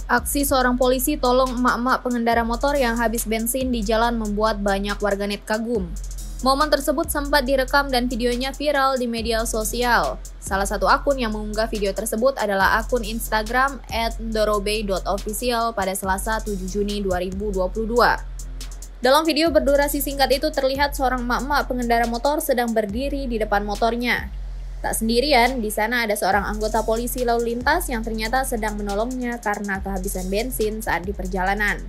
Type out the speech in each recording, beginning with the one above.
Aksi seorang polisi tolong emak-emak pengendara motor yang habis bensin di jalan membuat banyak warganet kagum. Momen tersebut sempat direkam dan videonya viral di media sosial. Salah satu akun yang mengunggah video tersebut adalah akun Instagram @ndorobey.official pada Selasa 7 Juni 2022. Dalam video berdurasi singkat itu terlihat seorang emak-emak pengendara motor sedang berdiri di depan motornya. Tak sendirian, di sana ada seorang anggota polisi lalu lintas yang ternyata sedang menolongnya karena kehabisan bensin saat di perjalanan.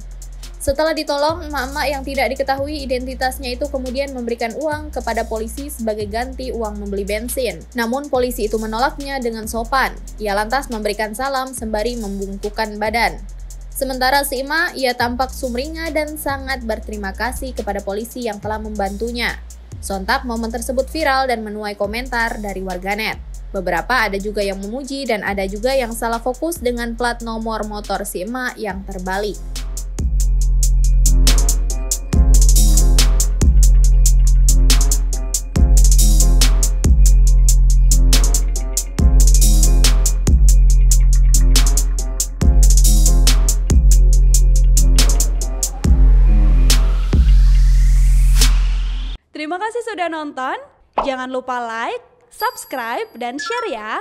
Setelah ditolong, emak-emak yang tidak diketahui identitasnya itu kemudian memberikan uang kepada polisi sebagai ganti uang membeli bensin. Namun polisi itu menolaknya dengan sopan. Ia lantas memberikan salam sembari membungkukkan badan. Sementara si emak, ia tampak sumringah dan sangat berterima kasih kepada polisi yang telah membantunya. Sontak momen tersebut viral dan menuai komentar dari warganet. Beberapa ada juga yang memuji dan ada juga yang salah fokus dengan plat nomor motor si emak yang terbalik. Terima kasih sudah nonton. Jangan lupa like, subscribe, dan share ya.